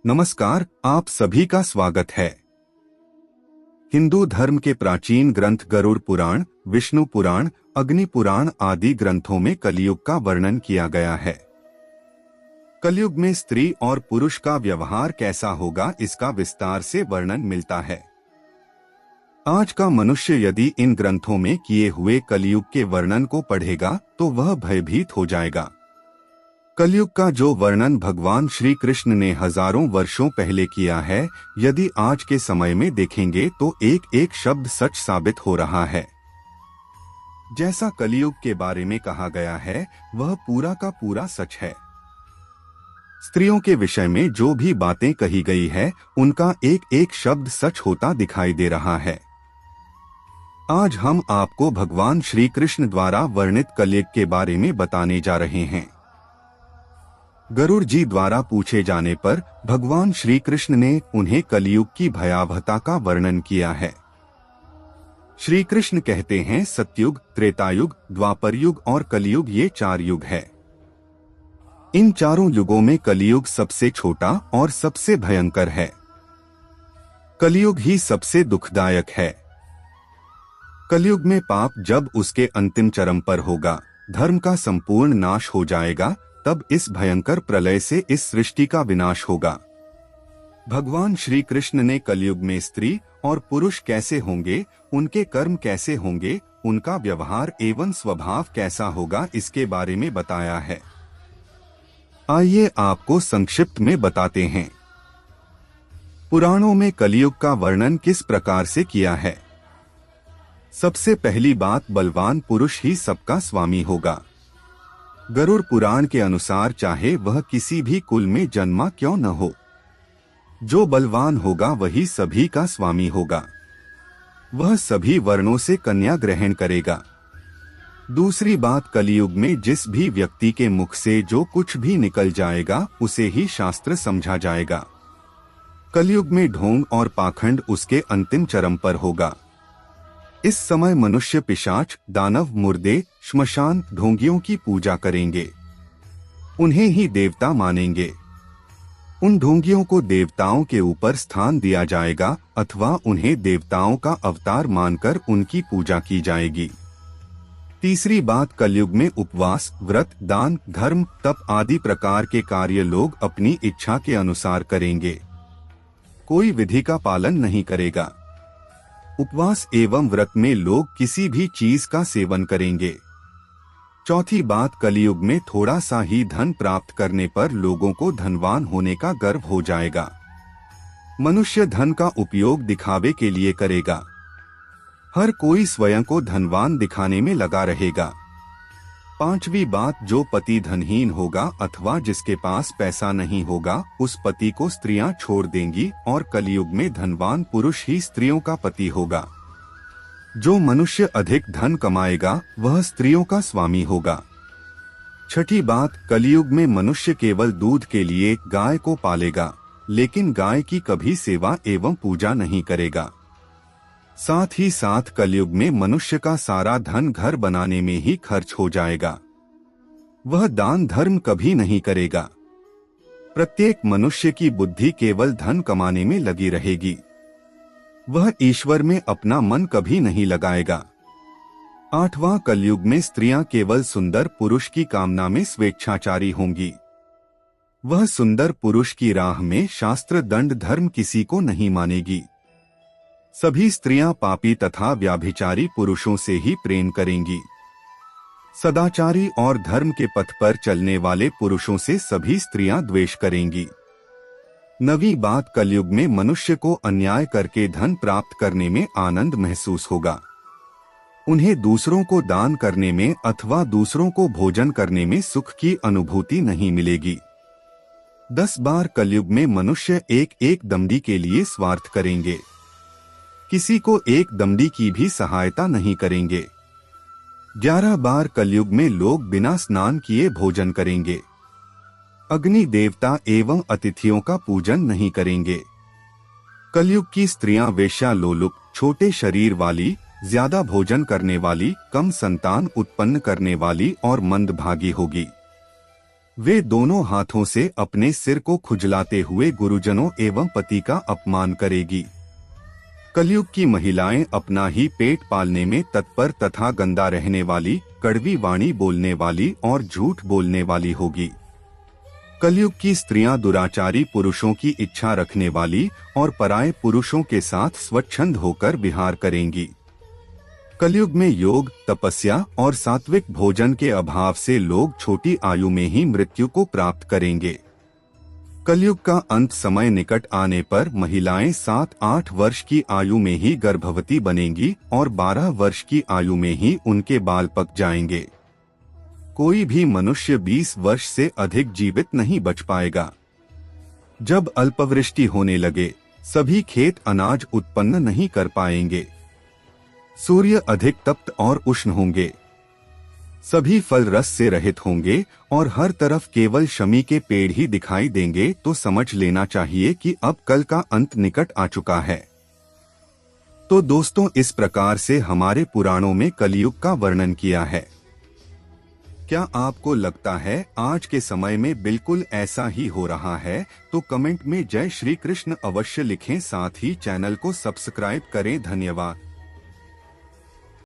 नमस्कार, आप सभी का स्वागत है। हिंदू धर्म के प्राचीन ग्रंथ गरुड़ पुराण, विष्णु पुराण, अग्नि पुराण आदि ग्रंथों में कलयुग का वर्णन किया गया है। कलयुग में स्त्री और पुरुष का व्यवहार कैसा होगा, इसका विस्तार से वर्णन मिलता है। आज का मनुष्य यदि इन ग्रंथों में किए हुए कलयुग के वर्णन को पढ़ेगा तो वह भयभीत हो जाएगा। कलयुग का जो वर्णन भगवान श्री कृष्ण ने हजारों वर्षों पहले किया है, यदि आज के समय में देखेंगे तो एक एक शब्द सच साबित हो रहा है। जैसा कलयुग के बारे में कहा गया है वह पूरा का पूरा सच है। स्त्रियों के विषय में जो भी बातें कही गई है उनका एक एक शब्द सच होता दिखाई दे रहा है। आज हम आपको भगवान श्री कृष्ण द्वारा वर्णित कलयुग के बारे में बताने जा रहे हैं। गरुड़ जी द्वारा पूछे जाने पर भगवान श्री कृष्ण ने उन्हें कलयुग की भयावहता का वर्णन किया है। श्री कृष्ण कहते हैं, सतयुग, त्रेतायुग, द्वापर युग और कलयुग ये 4 युग है। इन चारों युगों में कलयुग सबसे छोटा और सबसे भयंकर है। कलयुग ही सबसे दुखदायक है। कलयुग में पाप जब उसके अंतिम चरम पर होगा, धर्म का संपूर्ण नाश हो जाएगा, तब इस भयंकर प्रलय से इस सृष्टि का विनाश होगा। भगवान श्री कृष्ण ने कलयुग में स्त्री और पुरुष कैसे होंगे, उनके कर्म कैसे होंगे, उनका व्यवहार एवं स्वभाव कैसा होगा, इसके बारे में बताया है। आइए आपको संक्षिप्त में बताते हैं। पुराणों में कलयुग का वर्णन किस प्रकार से किया है। सबसे पहली बात, बलवान पुरुष ही सबका स्वामी होगा। गरुड़ पुराण के अनुसार चाहे वह किसी भी कुल में जन्मा क्यों न हो, जो बलवान होगा वही सभी का स्वामी होगा। वह सभी वर्णों से कन्या ग्रहण करेगा। दूसरी बात, कलयुग में जिस भी व्यक्ति के मुख से जो कुछ भी निकल जाएगा उसे ही शास्त्र समझा जाएगा। कलयुग में ढोंग और पाखंड उसके अंतिम चरम पर होगा। इस समय मनुष्य पिशाच, दानव, मुर्दे, श्मशान, ढोंगियों की पूजा करेंगे, उन्हें ही देवता मानेंगे। उन ढोंगियों को देवताओं के ऊपर स्थान दिया जाएगा अथवा उन्हें देवताओं का अवतार मानकर उनकी पूजा की जाएगी। तीसरी बात, कलयुग में उपवास, व्रत, दान, धर्म, तप आदि प्रकार के कार्य लोग अपनी इच्छा के अनुसार करेंगे। कोई विधि का पालन नहीं करेगा। उपवास एवं व्रत में लोग किसी भी चीज का सेवन करेंगे। चौथी बात, कलयुग में थोड़ा सा ही धन प्राप्त करने पर लोगों को धनवान होने का गर्व हो जाएगा। मनुष्य धन का उपयोग दिखावे के लिए करेगा। हर कोई स्वयं को धनवान दिखाने में लगा रहेगा। पांचवी बात, जो पति धनहीन होगा अथवा जिसके पास पैसा नहीं होगा उस पति को स्त्रियां छोड़ देंगी और कलयुग में धनवान पुरुष ही स्त्रियों का पति होगा। जो मनुष्य अधिक धन कमाएगा वह स्त्रियों का स्वामी होगा। छठी बात, कलयुग में मनुष्य केवल दूध के लिए गाय को पालेगा, लेकिन गाय की कभी सेवा एवं पूजा नहीं करेगा। साथ ही साथ कलयुग में मनुष्य का सारा धन घर बनाने में ही खर्च हो जाएगा। वह दान धर्म कभी नहीं करेगा। प्रत्येक मनुष्य की बुद्धि केवल धन कमाने में लगी रहेगी। वह ईश्वर में अपना मन कभी नहीं लगाएगा। आठवां, कलयुग में स्त्रियां केवल सुंदर पुरुष की कामना में स्वेच्छाचारी होंगी। वह सुंदर पुरुष की राह में शास्त्र दंड धर्म किसी को नहीं मानेगी। सभी स्त्रियां पापी तथा व्याभिचारी पुरुषों से ही प्रेम करेंगी। सदाचारी और धर्म के पथ पर चलने वाले पुरुषों से सभी स्त्रियां द्वेष करेंगी। नवी बात, कलयुग में मनुष्य को अन्याय करके धन प्राप्त करने में आनंद महसूस होगा। उन्हें दूसरों को दान करने में अथवा दूसरों को भोजन करने में सुख की अनुभूति नहीं मिलेगी। 10 बार, कलयुग में मनुष्य एक एक दमड़ी के लिए स्वार्थ करेंगे। किसी को एक दमड़ी की भी सहायता नहीं करेंगे। 11 बार, कलयुग में लोग बिना स्नान किए भोजन करेंगे। अग्नि देवता एवं अतिथियों का पूजन नहीं करेंगे। कलयुग की स्त्रियां वेश्या लोलुप, छोटे शरीर वाली, ज्यादा भोजन करने वाली, कम संतान उत्पन्न करने वाली और मंदभागी होगी। वे दोनों हाथों से अपने सिर को खुजलाते हुए गुरुजनों एवं पति का अपमान करेगी। कलयुग की महिलाएं अपना ही पेट पालने में तत्पर तथा गंदा रहने वाली, कड़वी वाणी बोलने वाली और झूठ बोलने वाली होगी। कलयुग की स्त्रियां दुराचारी पुरुषों की इच्छा रखने वाली और पराये पुरुषों के साथ स्वच्छंद होकर विहार करेंगी। कलयुग में योग, तपस्या और सात्विक भोजन के अभाव से लोग छोटी आयु में ही मृत्यु को प्राप्त करेंगे। कलयुग का अंत समय निकट आने पर महिलाएं 7-8 वर्ष की आयु में ही गर्भवती बनेंगी और 12 वर्ष की आयु में ही उनके बाल पक जाएंगे। कोई भी मनुष्य 20 वर्ष से अधिक जीवित नहीं बच पाएगा। जब अल्पवृष्टि होने लगे, सभी खेत अनाज उत्पन्न नहीं कर पाएंगे। सूर्य अधिक तप्त और उष्ण होंगे। सभी फल रस से रहित होंगे और हर तरफ केवल शमी के पेड़ ही दिखाई देंगे, तो समझ लेना चाहिए कि अब कल का अंत निकट आ चुका है। तो दोस्तों, इस प्रकार से हमारे पुराणों में कलयुग का वर्णन किया है। क्या आपको लगता है आज के समय में बिल्कुल ऐसा ही हो रहा है? तो कमेंट में जय श्री कृष्ण अवश्य लिखें, साथ ही चैनल को सब्सक्राइब करें। धन्यवाद।